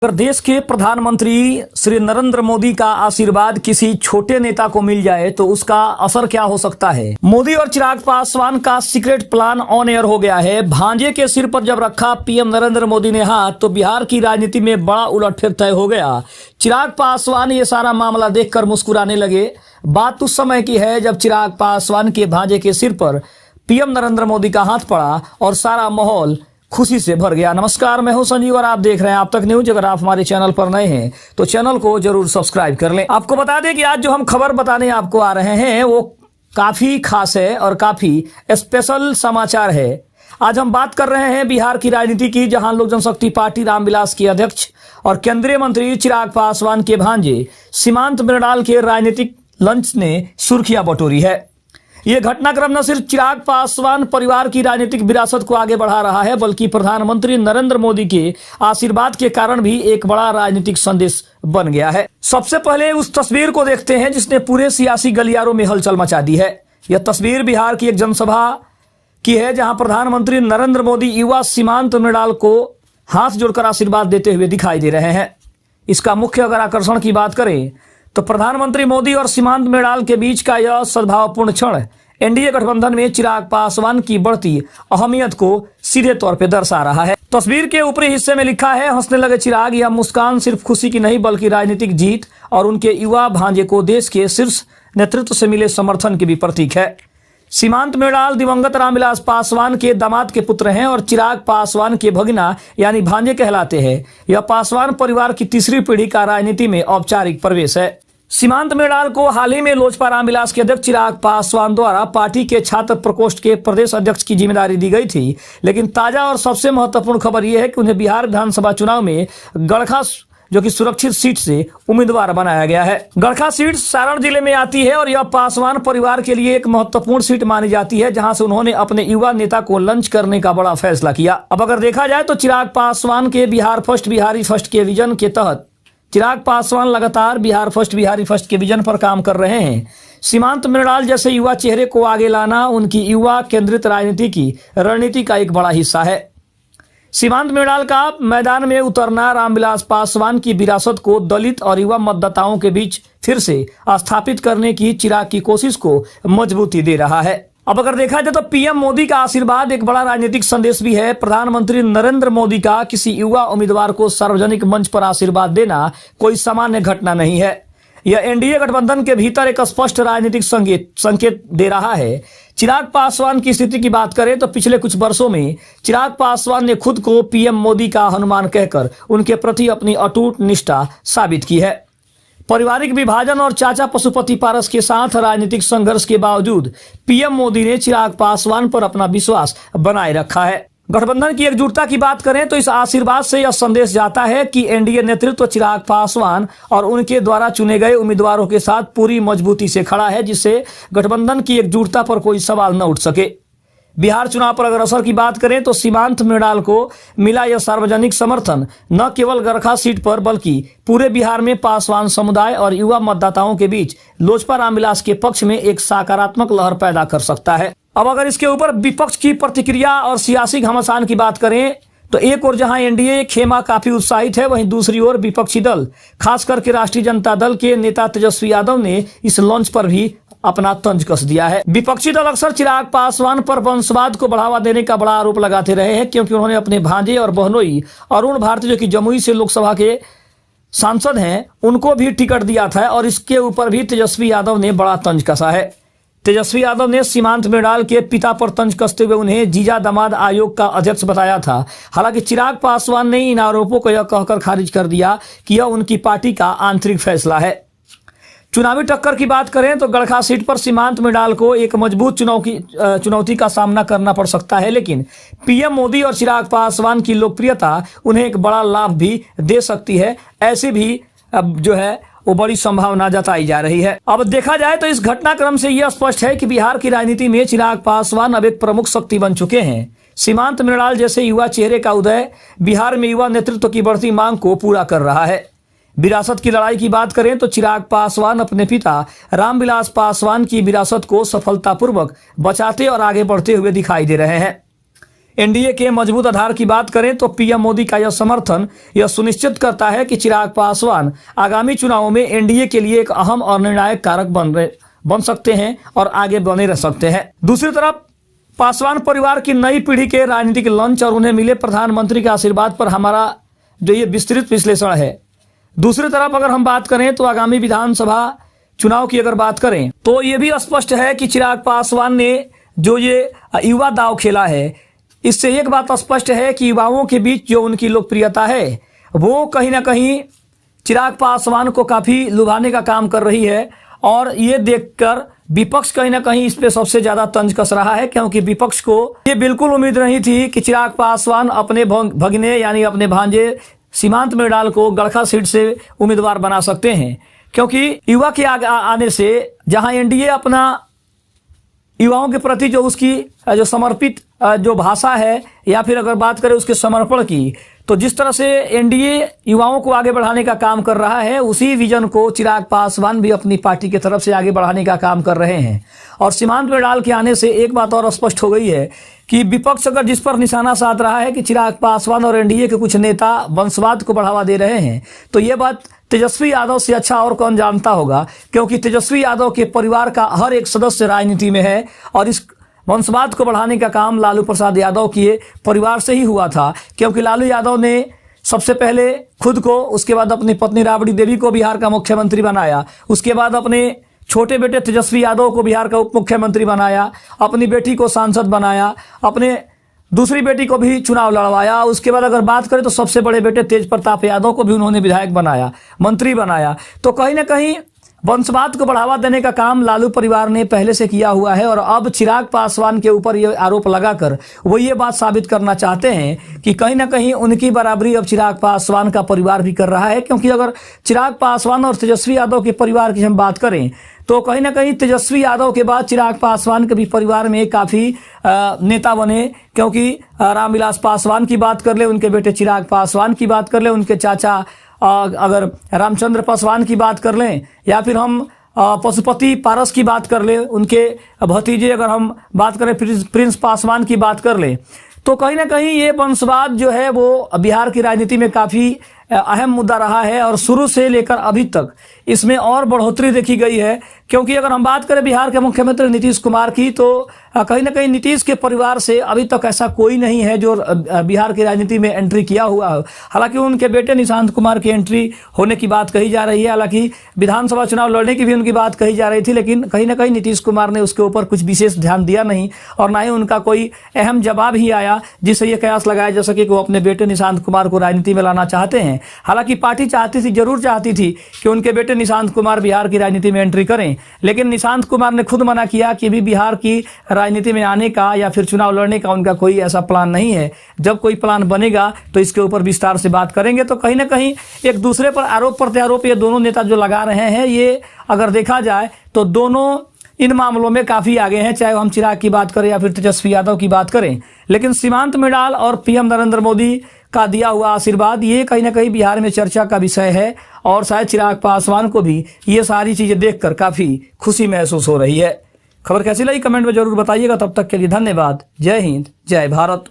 अगर देश के प्रधानमंत्री श्री नरेंद्र मोदी का आशीर्वाद किसी छोटे नेता को मिल जाए तो उसका असर क्या हो सकता है। मोदी और चिराग पासवान का सीक्रेट प्लान ऑन एयर हो गया है। भांजे के सिर पर जब रखा पीएम नरेंद्र मोदी ने हाथ तो बिहार की राजनीति में बड़ा उलटफेर तय हो गया। चिराग पासवान ये सारा मामला देखकर मुस्कुराने लगे। बात उस समय की है जब चिराग पासवान के भांजे के सिर पर पीएम नरेंद्र मोदी का हाथ पड़ा और सारा माहौल खुशी से भर गया। नमस्कार, मैं हूं संजीव और आप देख रहे हैं आप तक न्यूज। अगर आप हमारे चैनल पर नए हैं तो चैनल को जरूर सब्सक्राइब कर लें। आपको बता दें कि आज जो हम खबर बताने आपको आ रहे हैं वो काफी खास है और काफी स्पेशल समाचार है। आज हम बात कर रहे हैं बिहार की राजनीति की, जहां लोक जनशक्ति पार्टी रामविलास के अध्यक्ष और केंद्रीय मंत्री चिराग पासवान के भांजे सीमांत मृणाल के राजनीतिक लंच ने सुर्खियां बटोरी है। ये घटनाक्रम न सिर्फ चिराग पासवान परिवार की राजनीतिक विरासत को आगे बढ़ा रहा है बल्कि प्रधानमंत्री नरेंद्र मोदी के आशीर्वाद के कारण भी एक बड़ा राजनीतिक संदेश बन गया है। सबसे पहले उस तस्वीर को देखते हैं जिसने पूरे सियासी गलियारों में हलचल मचा दी है। यह तस्वीर बिहार की एक जनसभा की है जहां प्रधानमंत्री नरेंद्र मोदी युवा सीमांत मृणाल को हाथ जोड़कर आशीर्वाद देते हुए दिखाई दे रहे हैं। इसका मुख्य अगर आकर्षण की बात करें तो प्रधानमंत्री मोदी और सीमांत मृणाल के बीच का यह सद्भावपूर्ण क्षण एनडीए गठबंधन में चिराग पासवान की बढ़ती अहमियत को सीधे तौर पर दर्शा रहा है। तस्वीर के ऊपरी हिस्से में लिखा है, हंसने लगे चिराग। यह मुस्कान सिर्फ खुशी की नहीं बल्कि राजनीतिक जीत और उनके युवा भांजे को देश के शीर्ष नेतृत्व से मिले समर्थन की भी प्रतीक है। सीमांत मृणाल दिवंगत रामविलास पासवान के दामाद के पुत्र हैं और चिराग पासवान के भगिना यानी भांजे कहलाते हैं। यह पासवान परिवार की तीसरी पीढ़ी का राजनीति में औपचारिक प्रवेश है। सीमांत मृणाल को हाल ही में लोजपा रामविलास के अध्यक्ष चिराग पासवान द्वारा पार्टी के छात्र प्रकोष्ठ के प्रदेश अध्यक्ष की जिम्मेदारी दी गई थी, लेकिन ताजा और सबसे महत्वपूर्ण खबर यह है कि उन्हें बिहार विधानसभा चुनाव में गड़खा जो कि सुरक्षित सीट से उम्मीदवार बनाया गया है। गड़खा सीट सारण जिले में आती है और यह पासवान परिवार के लिए एक महत्वपूर्ण सीट मानी जाती है, जहां से उन्होंने अपने युवा नेता को लंच करने का बड़ा फैसला किया। अब अगर देखा जाए तो चिराग पासवान के बिहार फर्स्ट बिहारी फर्स्ट के विजन के तहत चिराग पासवान लगातार बिहार फर्स्ट बिहारी फर्स्ट के विजन पर काम कर रहे हैं। सीमांत मृणाल जैसे युवा चेहरे को आगे लाना उनकी युवा केंद्रित राजनीति की रणनीति का एक बड़ा हिस्सा है। सीमांत मृणाल का मैदान में उतरना रामविलास पासवान की विरासत को दलित और युवा मतदाताओं के बीच फिर से स्थापित करने की चिराग की कोशिश को मजबूती दे रहा है। अब अगर देखा जाए तो पीएम मोदी का आशीर्वाद एक बड़ा राजनीतिक संदेश भी है। प्रधानमंत्री नरेंद्र मोदी का किसी युवा उम्मीदवार को सार्वजनिक मंच पर आशीर्वाद देना कोई सामान्य घटना नहीं है। यह एनडीए गठबंधन के भीतर एक स्पष्ट राजनीतिक संकेत दे रहा है। चिराग पासवान की स्थिति की बात करें तो पिछले कुछ वर्षों में चिराग पासवान ने खुद को पीएम मोदी का हनुमान कहकर उनके प्रति अपनी अटूट निष्ठा साबित की है। पारिवारिक विभाजन और चाचा पशुपति पारस के साथ राजनीतिक संघर्ष के बावजूद पीएम मोदी ने चिराग पासवान पर अपना विश्वास बनाए रखा है। गठबंधन की एकजुटता की बात करें तो इस आशीर्वाद से यह संदेश जाता है कि एनडीए नेतृत्व चिराग पासवान और उनके द्वारा चुने गए उम्मीदवारों के साथ पूरी मजबूती से खड़ा है, जिससे गठबंधन की एकजुटता पर कोई सवाल न उठ सके। बिहार चुनाव पर अगर असर की बात करें तो सीमांत मृणाल को मिला यह सार्वजनिक समर्थन न केवल गड़खा सीट पर बल्कि पूरे बिहार में पासवान समुदाय और युवा मतदाताओं के बीच लोजपा रामविलास के पक्ष में एक सकारात्मक लहर पैदा कर सकता है। अब अगर इसके ऊपर विपक्ष की प्रतिक्रिया और सियासी घमासान की बात करें तो एक ओर जहां एनडीए खेमा काफी उत्साहित है, वहीं दूसरी ओर विपक्षी दल खास करके राष्ट्रीय जनता दल के नेता तेजस्वी यादव ने इस लॉन्च पर भी अपना तंज कस दिया है। विपक्षी दल अक्सर चिराग पासवान पर वंशवाद को बढ़ावा देने का बड़ा आरोप लगाते रहे हैं, क्योंकि उन्होंने अपने भांजे और बहनोई अरुण भारती जो कि जमुई से लोकसभा के सांसद हैं उनको भी टिकट दिया था और इसके ऊपर भी तेजस्वी यादव ने बड़ा तंज कसा है। तेजस्वी यादव ने सीमांत मृणाल के पिता पर तंज कसते हुए उन्हें जीजा दामाद आयोग का अध्यक्ष बताया था। हालांकि चिराग पासवान ने इन आरोपों को यह कहकर खारिज कर दिया कि यह उनकी पार्टी का आंतरिक फैसला है। चुनावी टक्कर की बात करें तो गड़खा सीट पर सीमांत मृणाल को एक मजबूत चुनौती का सामना करना पड़ सकता है, लेकिन पीएम मोदी और चिराग पासवान की लोकप्रियता उन्हें एक बड़ा लाभ भी दे सकती है। ऐसी भी अब जो है वो बड़ी संभावना जताई जा रही है। अब देखा जाए तो इस घटनाक्रम से यह स्पष्ट है कि बिहार की राजनीति में चिराग पासवान अब एक प्रमुख शक्ति बन चुके हैं। सीमांत मृणाल जैसे युवा चेहरे का उदय बिहार में युवा नेतृत्व की बढ़ती मांग को पूरा कर रहा है। विरासत की लड़ाई की बात करें तो चिराग पासवान अपने पिता रामविलास पासवान की विरासत को सफलतापूर्वक बचाते और आगे बढ़ते हुए दिखाई दे रहे हैं। एनडीए के मजबूत आधार की बात करें तो पीएम मोदी का यह समर्थन यह सुनिश्चित करता है कि चिराग पासवान आगामी चुनावों में एनडीए के लिए एक अहम और निर्णायक कारक बन सकते हैं और आगे बने रह सकते हैं। दूसरी तरफ पासवान परिवार की नई पीढ़ी के राजनीतिक लंच और उन्हें मिले प्रधानमंत्री के आशीर्वाद पर हमारा जो ये विस्तृत विश्लेषण है। दूसरी तरफ अगर हम बात करें तो आगामी विधानसभा चुनाव की अगर बात करें तो ये भी स्पष्ट है कि चिराग पासवान ने जो ये युवा दांव खेला है, इससे एक बात स्पष्ट है कि युवाओं के बीच जो उनकी लोकप्रियता है वो कहीं ना कहीं चिराग पासवान को काफी लुभाने का काम कर रही है। और ये देखकर विपक्ष कहीं ना कहीं इस पे सबसे ज्यादा तंज कस रहा है, क्योंकि विपक्ष को ये बिल्कुल उम्मीद नहीं थी कि चिराग पासवान अपने भगने यानी अपने भांजे सीमांत मृणाल को गड़खा सीट से उम्मीदवार बना सकते हैं। क्योंकि युवा के आने से जहां एनडीए अपना युवाओं के प्रति जो उसकी जो समर्पित जो भाषा है या फिर अगर बात करें उसके समर्पण की, तो जिस तरह से एनडीए युवाओं को आगे बढ़ाने का काम कर रहा है उसी विजन को चिराग पासवान भी अपनी पार्टी की तरफ से आगे बढ़ाने का काम कर रहे हैं। और सीमांत मृणाल के आने से एक बात और स्पष्ट हो गई है कि विपक्ष अगर जिस पर निशाना साध रहा है कि चिराग पासवान और एनडीए के कुछ नेता वंशवाद को बढ़ावा दे रहे हैं, तो ये बात तेजस्वी यादव से अच्छा और कौन जानता होगा, क्योंकि तेजस्वी यादव के परिवार का हर एक सदस्य राजनीति में है और इस वंशवाद को बढ़ाने का काम लालू प्रसाद यादव के परिवार से ही हुआ था। क्योंकि लालू यादव ने सबसे पहले खुद को, उसके बाद अपनी पत्नी राबड़ी देवी को बिहार का मुख्यमंत्री बनाया, उसके बाद अपने छोटे बेटे तेजस्वी यादव को बिहार का उप मुख्यमंत्री बनाया, अपनी बेटी को सांसद बनाया, अपने दूसरी बेटी को भी चुनाव लड़वाया। उसके बाद अगर बात करें तो सबसे बड़े बेटे तेज प्रताप यादव को भी उन्होंने विधायक बनाया, मंत्री बनाया। तो कहीं ना कहीं वंशवाद को बढ़ावा देने का काम लालू परिवार ने पहले से किया हुआ है। और अब चिराग पासवान के ऊपर ये आरोप लगाकर वो ये बात साबित करना चाहते हैं कि कहीं ना कहीं उनकी बराबरी अब चिराग पासवान का परिवार भी कर रहा है। क्योंकि अगर चिराग पासवान और तेजस्वी यादव के परिवार की हम बात करें तो कहीं ना कहीं तेजस्वी यादव के बाद चिराग पासवान के भी परिवार में काफी नेता बने। क्योंकि रामविलास पासवान की बात कर ले, उनके बेटे चिराग पासवान की बात कर ले, उनके चाचा अगर रामचंद्र पासवान की बात कर लें, या फिर हम पशुपति पारस की बात कर ले, उनके भतीजे अगर हम बात करें प्रिंस पासवान की बात कर ले, तो कहीं ना कहीं ये वंशवाद जो है वो बिहार की राजनीति में काफी अहम मुद्दा रहा है और शुरू से लेकर अभी तक इसमें और बढ़ोतरी देखी गई है। क्योंकि अगर हम बात करें बिहार के मुख्यमंत्री नीतीश कुमार की, तो कहीं ना कहीं नीतीश के परिवार से अभी तक ऐसा कोई नहीं है जो बिहार की राजनीति में एंट्री किया हुआ हो। हालांकि उनके बेटे निशांत कुमार की एंट्री होने की बात कही जा रही है, हालांकि विधानसभा चुनाव लड़ने की भी उनकी बात कही जा रही थी, लेकिन कहीं ना कहीं नीतीश कुमार ने उसके ऊपर कुछ विशेष ध्यान दिया नहीं और ना ही उनका कोई अहम जवाब ही आया जिससे ये कयास लगाया जा सके कि वो अपने बेटे निशांत कुमार को राजनीति में लाना चाहते हैं। हालांकि पार्टी चाहती थी, जरूर चाहती थी कि उनके बेटे निशांत कुमार बिहार की राजनीति में एंट्री करें, लेकिन निशांत कुमार ने खुद मना किया कि भी बिहार की राजनीति में आने का या फिर चुनाव लड़ने का उनका कोई ऐसा प्लान नहीं है। जब कोई प्लान बनेगा तो इसके ऊपर विस्तार से बात करेंगे। तो कहीं ना कहीं एक दूसरे पर आरोप प्रत्यारोप ये दोनों नेता जो लगा रहे हैं, ये अगर देखा जाए तो दोनों इन मामलों में काफी आगे हैं, चाहे हम चिराग की बात करें या फिर तेजस्वी यादव की बात करें। लेकिन सीमांत मृणाल और पीएम नरेंद्र मोदी का दिया हुआ आशीर्वाद ये कहीं ना कहीं बिहार में चर्चा का विषय है और शायद चिराग पासवान को भी ये सारी चीजें देखकर काफी खुशी महसूस हो रही है। खबर कैसी लगी कमेंट में जरूर बताइएगा। तब तक के लिए धन्यवाद। जय हिंद, जय भारत।